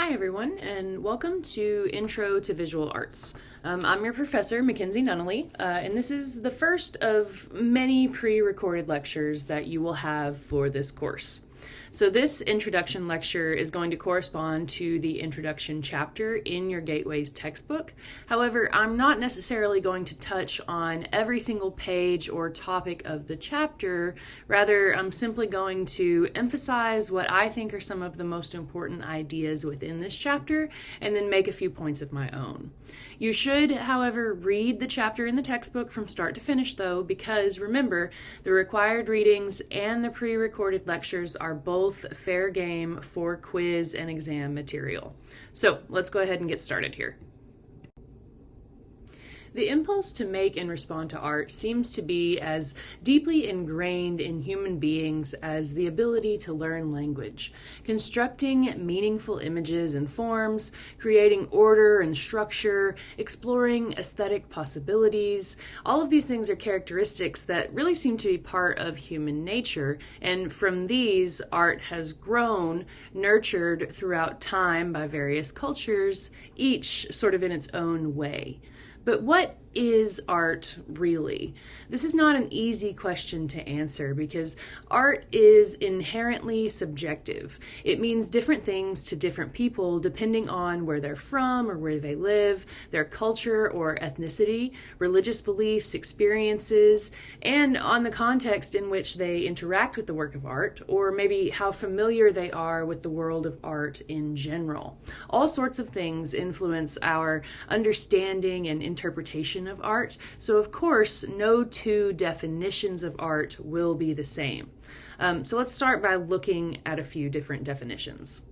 Hi everyone, and welcome to Intro to Visual Arts. I'm your professor, Mackenzie Nunnally, and this is the first of many pre-recorded lectures that you will have for this course. So this introduction lecture is going to correspond to the introduction chapter in your Gateways textbook. However, I'm not necessarily going to touch on every single page or topic of the chapter. Rather, I'm simply going to emphasize what I think are some of the most important ideas within this chapter and then make a few points of my own. You should, however, read the chapter in the textbook from start to finish though, because remember, the required readings and the pre-recorded lectures are both fair game for quiz and exam material. So let's go ahead and get started here. The impulse to make and respond to art seems to be as deeply ingrained in human beings as the ability to learn language. Constructing meaningful images and forms, creating order and structure, exploring aesthetic possibilities, all of these things are characteristics that really seem to be part of human nature, and from these, art has grown, nurtured throughout time by various cultures, each sort of in its own way. But what is art really? This is not an easy question to answer because art is inherently subjective. It means different things to different people depending on where they're from or where they live, their culture or ethnicity, religious beliefs, experiences, and on the context in which they interact with the work of art, or maybe how familiar they are with the world of art in general. All sorts of things influence our understanding and interpretation of art, so of course no two definitions of art will be the same. So let's start by looking at a few different definitions.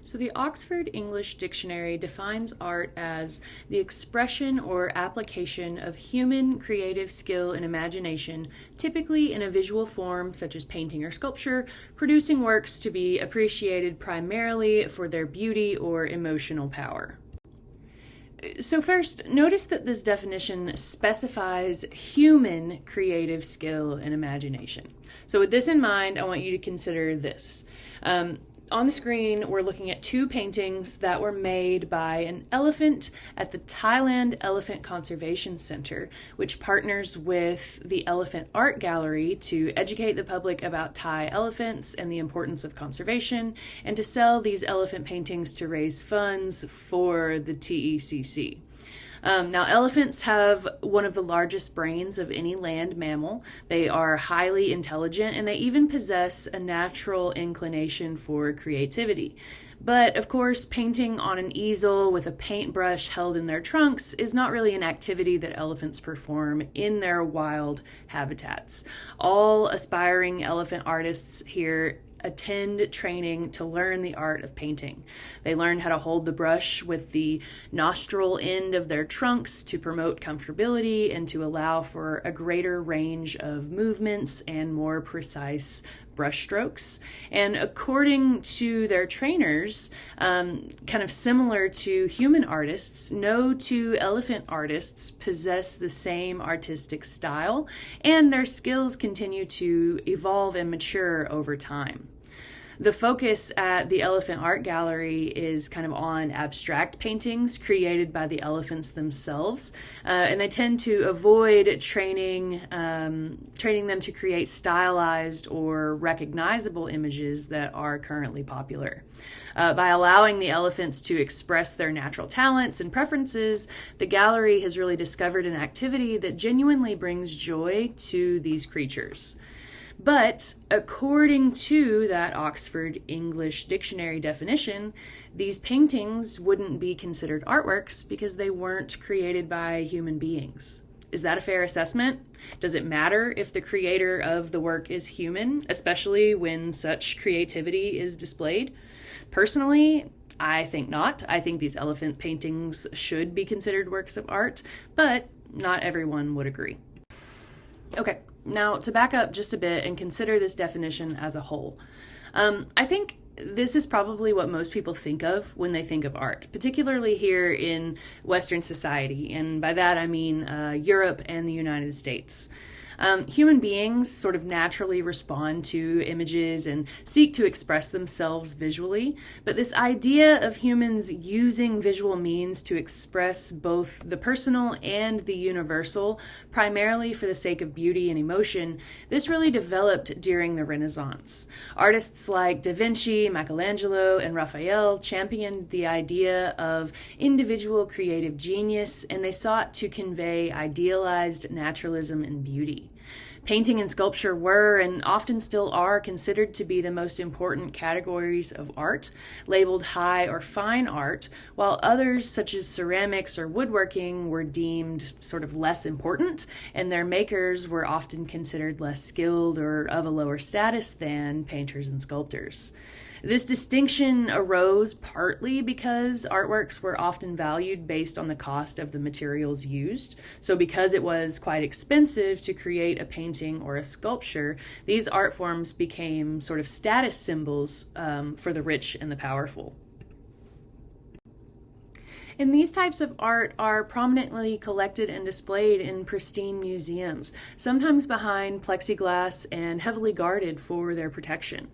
So the Oxford English Dictionary defines art as the expression or application of human creative skill and imagination, typically in a visual form such as painting or sculpture, producing works to be appreciated primarily for their beauty or emotional power. So first, notice that this definition specifies human creative skill and imagination. So with this in mind, I want you to consider this. On the screen, we're looking at two paintings that were made by an elephant at the Thailand Elephant Conservation Center, which partners with the Elephant Art Gallery to educate the public about Thai elephants and the importance of conservation, and to sell these elephant paintings to raise funds for the TECC. Now, elephants have one of the largest brains of any land mammal. They are highly intelligent, and they even possess a natural inclination for creativity. But, of course, painting on an easel with a paintbrush held in their trunks is not really an activity that elephants perform in their wild habitats. All aspiring elephant artists here attend training to learn the art of painting. They learn how to hold the brush with the nostril end of their trunks to promote comfortability and to allow for a greater range of movements and more precise brush strokes. And according to their trainers, kind of similar to human artists, no two elephant artists possess the same artistic style, and their skills continue to evolve and mature over time. The focus at the Elephant Art Gallery is kind of on abstract paintings created by the elephants themselves, and they tend to avoid training them to create stylized or recognizable images that are currently popular. By allowing the elephants to express their natural talents and preferences, the gallery has really discovered an activity that genuinely brings joy to these creatures. But according to that Oxford English Dictionary definition, these paintings wouldn't be considered artworks because they weren't created by human beings. Is that a fair assessment? Does it matter if the creator of the work is human, especially when such creativity is displayed? Personally, I think not. I think these elephant paintings should be considered works of art, but not everyone would agree. Okay. Now, to back up just a bit and consider this definition as a whole, I think this is probably what most people think of when they think of art, particularly here in Western society, and by that I mean Europe and the United States. Human beings sort of naturally respond to images and seek to express themselves visually, but this idea of humans using visual means to express both the personal and the universal, primarily for the sake of beauty and emotion, this really developed during the Renaissance. Artists like Da Vinci, Michelangelo, and Raphael championed the idea of individual creative genius, and they sought to convey idealized naturalism and beauty. Painting and sculpture were, and often still are, considered to be the most important categories of art, labeled high or fine art, while others, such as ceramics or woodworking, were deemed sort of less important, and their makers were often considered less skilled or of a lower status than painters and sculptors. This distinction arose partly because artworks were often valued based on the cost of the materials used. So because it was quite expensive to create a painting or a sculpture, these art forms became sort of status symbols for the rich and the powerful. And these types of art are prominently collected and displayed in pristine museums, sometimes behind plexiglass and heavily guarded for their protection.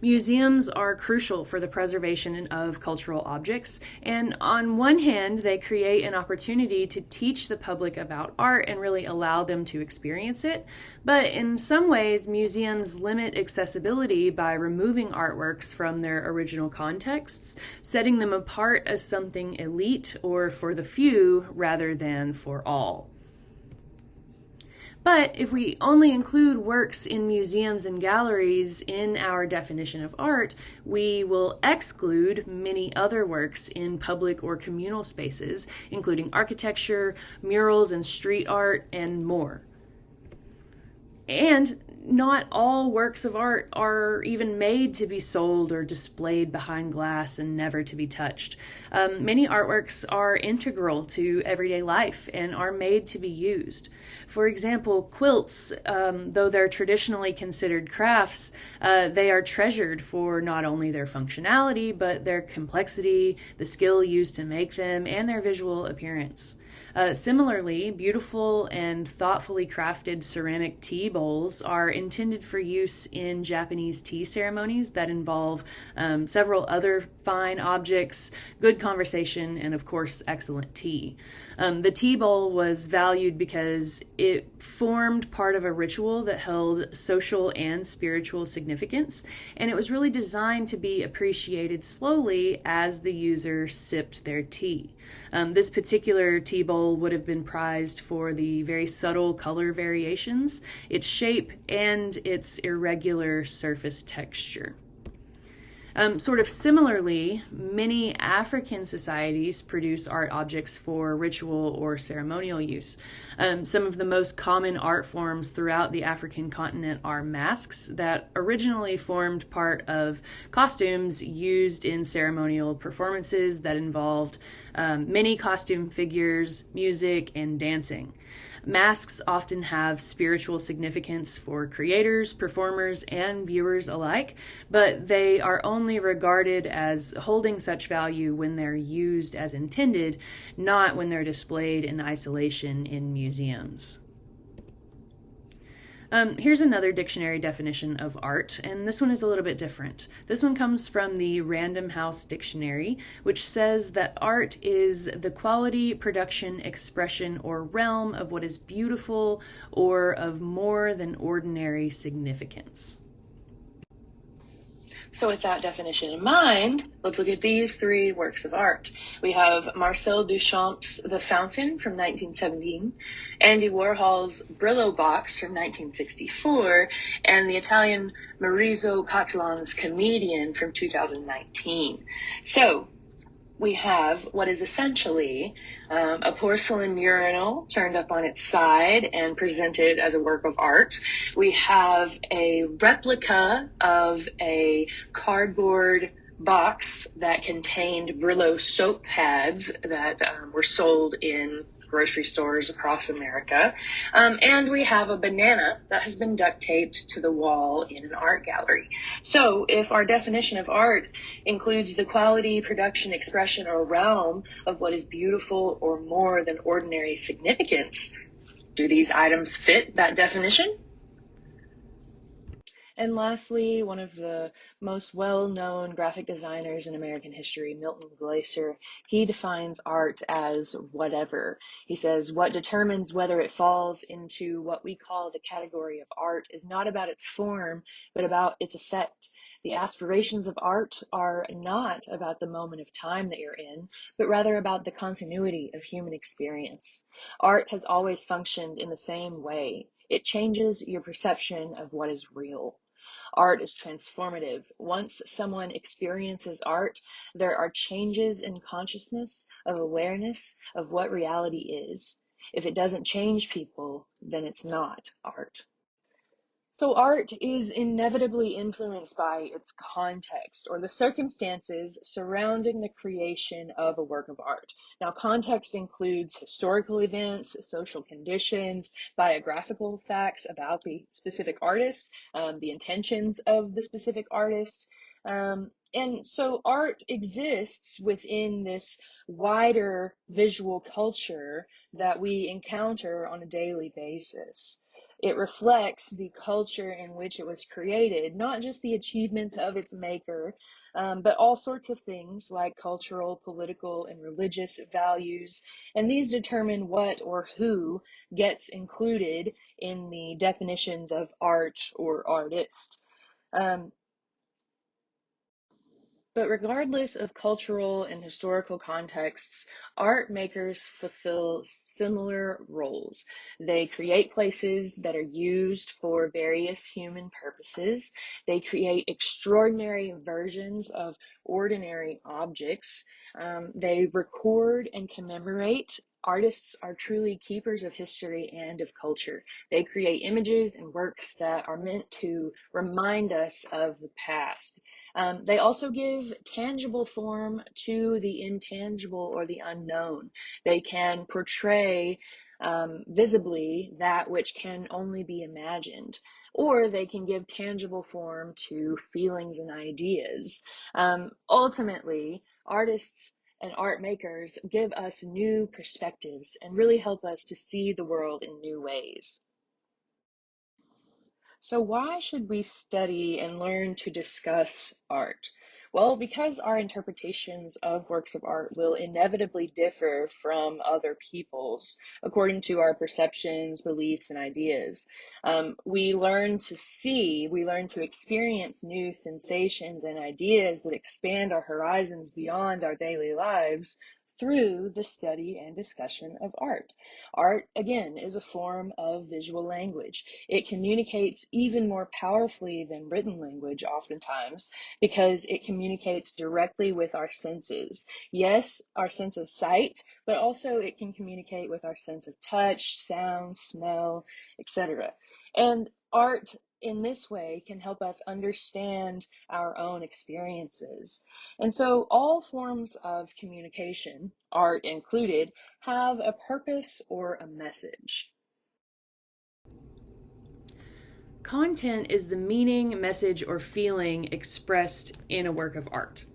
Museums are crucial for the preservation of cultural objects, and on one hand, they create an opportunity to teach the public about art and really allow them to experience it. But in some ways, museums limit accessibility by removing artworks from their original contexts, setting them apart as something elite or for the few rather than for all. But if we only include works in museums and galleries in our definition of art, we will exclude many other works in public or communal spaces, including architecture, murals and street art, and more. And not all works of art are even made to be sold or displayed behind glass and never to be touched. Many artworks are integral to everyday life and are made to be used. For example, quilts, though they're traditionally considered crafts, they are treasured for not only their functionality, but their complexity, the skill used to make them, and their visual appearance. Similarly, beautiful and thoughtfully crafted ceramic tea bowls are intended for use in Japanese tea ceremonies that involve several other fine objects, good conversation, and of course, excellent tea. The tea bowl was valued because it formed part of a ritual that held social and spiritual significance, and it was really designed to be appreciated slowly as the user sipped their tea. This particular tea bowl would have been prized for the very subtle color variations, its shape, and its irregular surface texture. Sort of similarly, many African societies produce art objects for ritual or ceremonial use. Some of the most common art forms throughout the African continent are masks that originally formed part of costumes used in ceremonial performances that involved many costume figures, music, and dancing. Masks often have spiritual significance for creators, performers, and viewers alike, but they are only regarded as holding such value when they're used as intended, not when they're displayed in isolation in museums. Here's another dictionary definition of art, and this one is a little bit different. This one comes from the Random House Dictionary, which says that art is the quality, production, expression, or realm of what is beautiful or of more than ordinary significance. So with that definition in mind, let's look at these three works of art. We have Marcel Duchamp's The Fountain from 1917, Andy Warhol's Brillo Box from 1964, and the Italian Maurizio Cattelan's Comedian from 2019. So we have what is essentially a porcelain urinal turned up on its side and presented as a work of art. We have a replica of a cardboard box that contained Brillo soap pads that were sold in grocery stores across America. And we have a banana that has been duct taped to the wall in an art gallery. So if our definition of art includes the quality, production, expression, or realm of what is beautiful or more than ordinary significance, Do these items fit that definition? And lastly, one of the most well-known graphic designers in American history, Milton Glaser, he defines art as whatever. He says, what determines whether it falls into what we call the category of art is not about its form, but about its effect. The aspirations of art are not about the moment of time that you're in, but rather about the continuity of human experience. Art has always functioned in the same way. It changes your perception of what is real. Art is transformative. Once someone experiences art, there are changes in consciousness, of awareness of what reality is. If it doesn't change people, then it's not art. So art is inevitably influenced by its context or the circumstances surrounding the creation of a work of art. Now, context includes historical events, social conditions, biographical facts about the specific artist, the intentions of the specific artist. And so art exists within this wider visual culture that we encounter on a daily basis. It reflects the culture in which it was created, not just the achievements of its maker, but all sorts of things like cultural, political, and religious values. And these determine what or who gets included in the definitions of art or artist. But regardless of cultural and historical contexts, art makers fulfill similar roles. They create places that are used for various human purposes. They create extraordinary versions of ordinary objects. They record and commemorate. Artists are truly keepers of history and of culture. They create images and works that are meant to remind us of the past. They also give tangible form to the intangible or the unknown. They can portray visibly that which can only be imagined, or they can give tangible form to feelings and ideas. Ultimately, artists and art makers give us new perspectives and really help us to see the world in new ways. So why should we study and learn to discuss art? Well, because our interpretations of works of art will inevitably differ from other people's according to our perceptions, beliefs, and ideas. We learn to see, we learn to experience new sensations and ideas that expand our horizons beyond our daily lives through the study and discussion of art. Art, again, is a form of visual language. It communicates even more powerfully than written language oftentimes because it communicates directly with our senses. Yes, our sense of sight, but also it can communicate with our sense of touch, sound, smell, etc. And art in this way can help us understand our own experiences. And so all forms of communication, art included, have a purpose or a message. Content is the meaning, message, or feeling expressed in a work of art.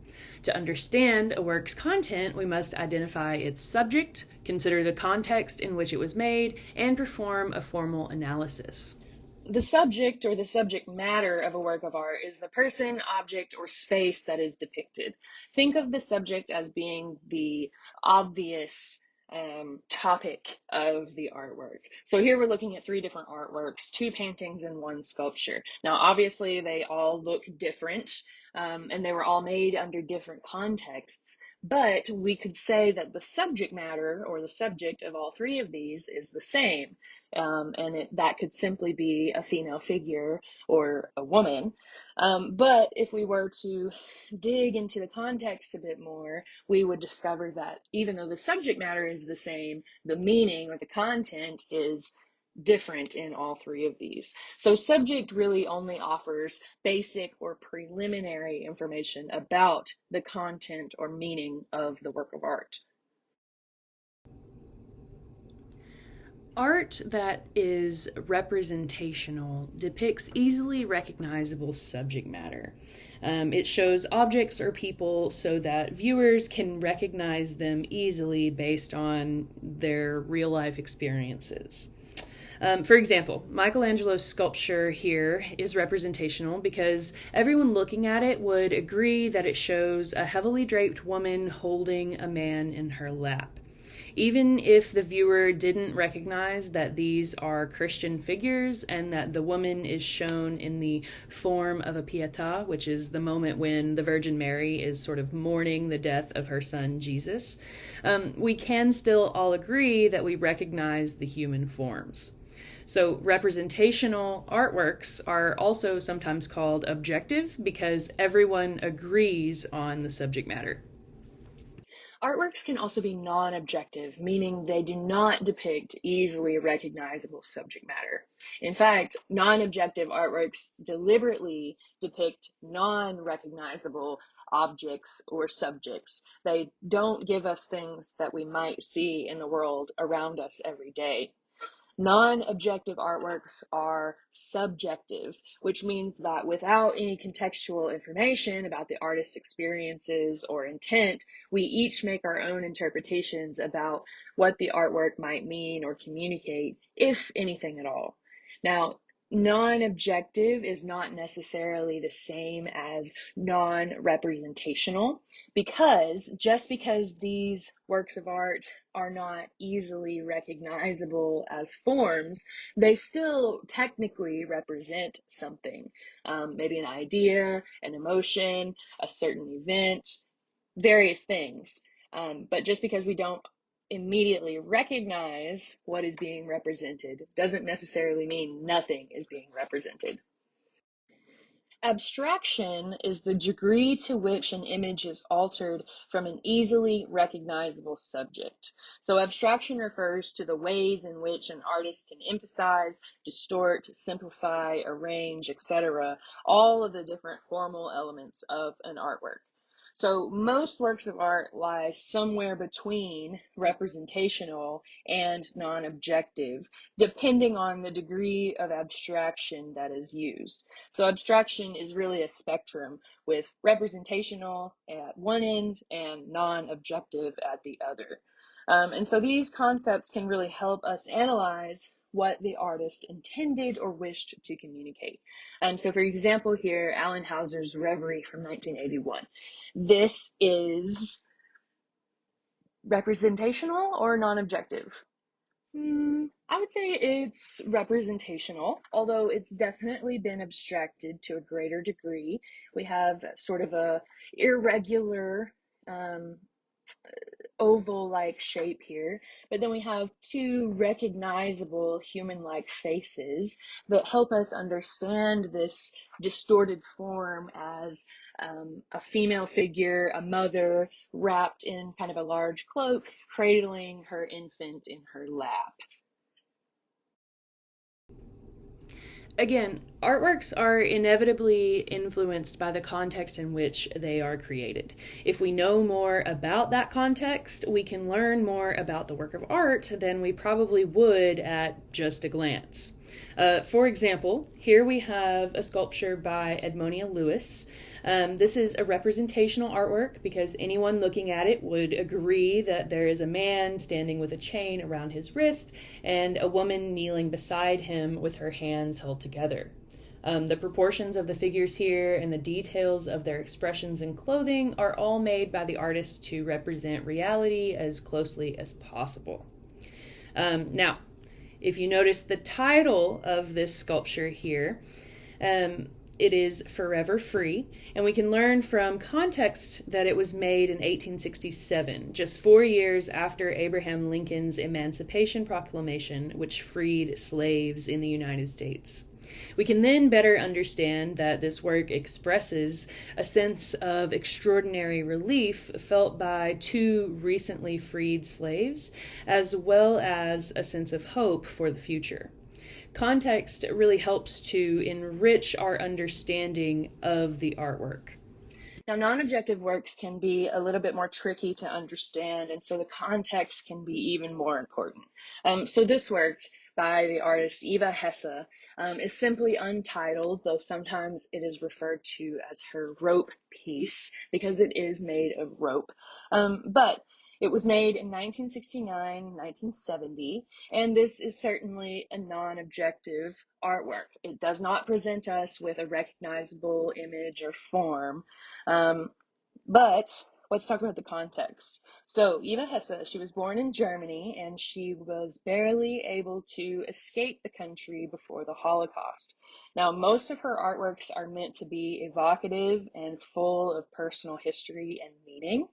To understand a work's content, we must identify its subject, consider the context in which it was made, and perform a formal analysis. The subject or the subject matter of a work of art is the person, object, or space that is depicted. Think of the subject as being the obvious topic of the artwork. So here we're looking at three different artworks, two paintings and one sculpture. Now, obviously, they all look different, and they were all made under different contexts, but we could say that the subject matter or the subject of all three of these is the same. And that could simply be a female figure or a woman. But if we were to dig into the context a bit more, we would discover that even though the subject matter is the same, the meaning or the content is different in all three of these. So subject really only offers basic or preliminary information about the content or meaning of the work of art. Art that is representational depicts easily recognizable subject matter. It shows objects or people so that viewers can recognize them easily based on their real life experiences. For example, Michelangelo's sculpture here is representational because everyone looking at it would agree that it shows a heavily draped woman holding a man in her lap. Even if the viewer didn't recognize that these are Christian figures and that the woman is shown in the form of a Pietà, which is the moment when the Virgin Mary is sort of mourning the death of her son Jesus, we can still all agree that we recognize the human forms. So, representational artworks are also sometimes called objective because everyone agrees on the subject matter. Artworks can also be non-objective, meaning they do not depict easily recognizable subject matter. In fact, non-objective artworks deliberately depict non-recognizable objects or subjects. They don't give us things that we might see in the world around us every day. Non-objective artworks are subjective, which means that without any contextual information about the artist's experiences or intent, we each make our own interpretations about what the artwork might mean or communicate, if anything at all. Now, non-objective is not necessarily the same as non-representational, because just because these works of art are not easily recognizable as forms, they still technically represent something, maybe an idea, an emotion, a certain event, various things. But just because we don't immediately recognize what is being represented doesn't necessarily mean nothing is being represented. Abstraction is the degree to which an image is altered from an easily recognizable subject. So abstraction refers to the ways in which an artist can emphasize, distort, simplify, arrange, etc., all of the different formal elements of an artwork. So most works of art lie somewhere between representational and non-objective, depending on the degree of abstraction that is used. So abstraction is really a spectrum with representational at one end and non-objective at the other. And so these concepts can really help us analyze what the artist intended or wished to communicate. So for example here, Alan Hauser's Reverie from 1981. This is representational or non-objective? I would say it's representational, although it's definitely been abstracted to a greater degree. We have sort of a irregular oval-like shape here, but then we have two recognizable human-like faces that help us understand this distorted form as a female figure, a mother, wrapped in kind of a large cloak, cradling her infant in her lap. Again, artworks are inevitably influenced by the context in which they are created. If we know more about that context, we can learn more about the work of art than we probably would at just a glance. For example, here we have a sculpture by Edmonia Lewis. This is a representational artwork because anyone looking at it would agree that there is a man standing with a chain around his wrist and a woman kneeling beside him with her hands held together. The proportions of the figures here and the details of their expressions and clothing are all made by the artist to represent reality as closely as possible. Now, if you notice the title of this sculpture here, it is Forever Free, and we can learn from context that it was made in 1867, just 4 years after Abraham Lincoln's Emancipation Proclamation, which freed slaves in the United States. We can then better understand that this work expresses a sense of extraordinary relief felt by two recently freed slaves, as well as a sense of hope for the future. Context really helps to enrich our understanding of the artwork. Now, non-objective works can be a little bit more tricky to understand, and so the context can be even more important. So this work by the artist Eva Hesse is simply untitled, though sometimes it is referred to as her rope piece because it is made of rope. But It was made in 1969, 1970, and this is certainly a non-objective artwork. It does not present us with a recognizable image or form. But let's talk about the context. So Eva Hesse, she was born in Germany, and she was barely able to escape the country before the Holocaust. Now, most of her artworks are meant to be evocative and full of personal history and meaning.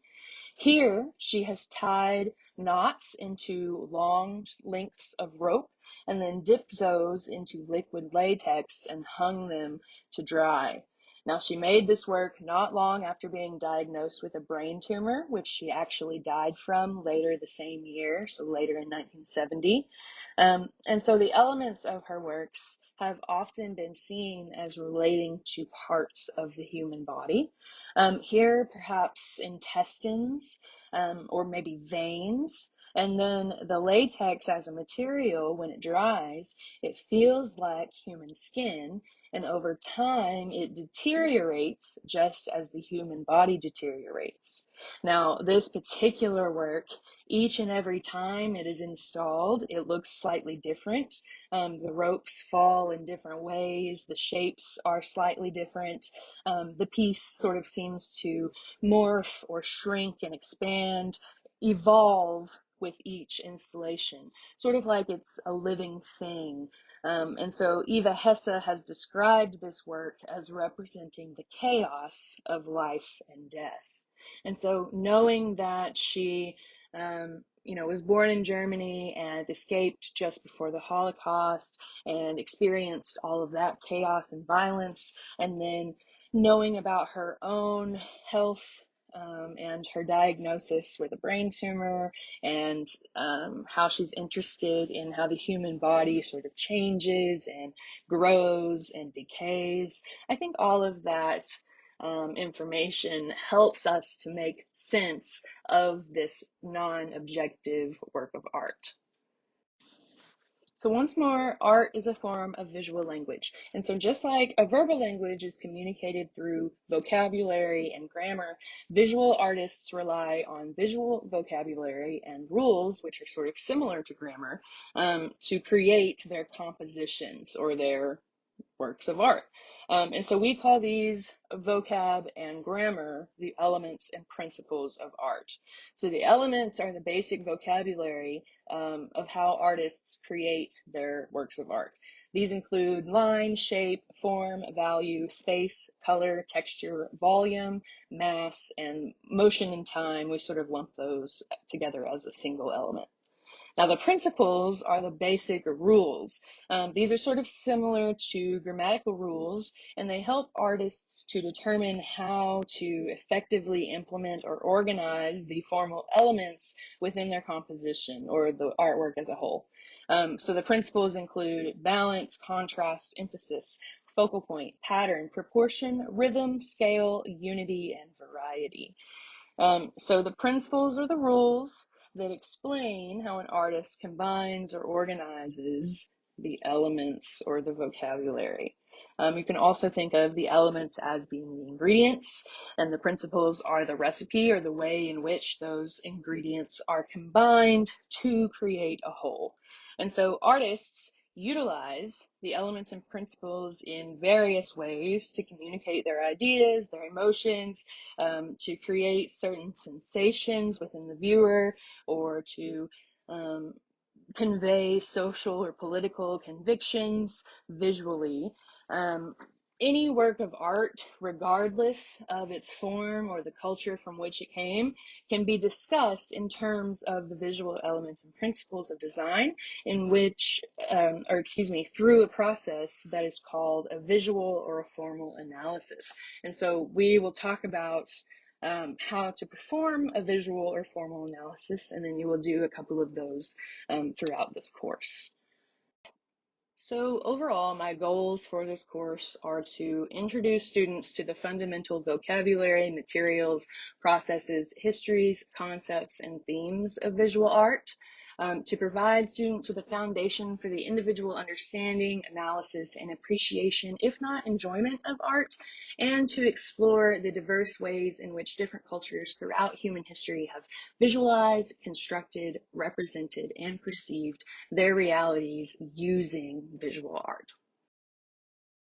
Here, she has tied knots into long lengths of rope and then dipped those into liquid latex and hung them to dry. Now, she made this work not long after being diagnosed with a brain tumor, which she actually died from later the same year, so later in 1970. And so the elements of her works have often been seen as relating to parts of the human body. Here, perhaps intestines, or maybe veins. And then the latex as a material, when it dries, it feels like human skin. And over time, it deteriorates just as the human body deteriorates. Now, this particular work, each and every time it is installed, it looks slightly different. The ropes fall in different ways. The shapes are slightly different. The piece sort of seems to morph or shrink and expand, evolve with each installation, sort of like it's a living thing. And so Eva Hesse has described this work as representing the chaos of life and death. And so knowing that she was born in Germany and escaped just before the Holocaust and experienced all of that chaos and violence, and then knowing about her own health and her diagnosis with a brain tumor, and how she's interested in how the human body sort of changes and grows and decays. I think all of that information helps us to make sense of this non-objective work of art. So once more, art is a form of visual language. And so just like a verbal language is communicated through vocabulary and grammar, visual artists rely on visual vocabulary and rules, which are sort of similar to grammar, to create their compositions or their works of art. And so we call these vocab and grammar the elements and principles of art. So the elements are the basic vocabulary of how artists create their works of art. These include line, shape, form, value, space, color, texture, volume, mass, and motion and time. We sort of lump those together as a single element. Now, the principles are the basic rules. These are sort of similar to grammatical rules, and they help artists to determine how to effectively implement or organize the formal elements within their composition or the artwork as a whole. So the principles include balance, contrast, emphasis, focal point, pattern, proportion, rhythm, scale, unity, and variety. So the principles are the rules that explain how an artist combines or organizes the elements or the vocabulary. You can also think of the elements as being the ingredients, and the principles are the recipe or the way in which those ingredients are combined to create a whole. And so artists utilize the elements and principles in various ways to communicate their ideas, their emotions, to create certain sensations within the viewer, or to convey social or political convictions visually. Any work of art, regardless of its form or the culture from which it came, can be discussed in terms of the visual elements and principles of design, in which, through a process that is called a visual or a formal analysis. And so we will talk about how to perform a visual or formal analysis, and then you will do a couple of those throughout this course. So overall, my goals for this course are to introduce students to the fundamental vocabulary, materials, processes, histories, concepts, and themes of visual art. to provide students with a foundation for the individual understanding, analysis, and appreciation, if not enjoyment, of art, and to explore the diverse ways in which different cultures throughout human history have visualized, constructed, represented, and perceived their realities using visual art.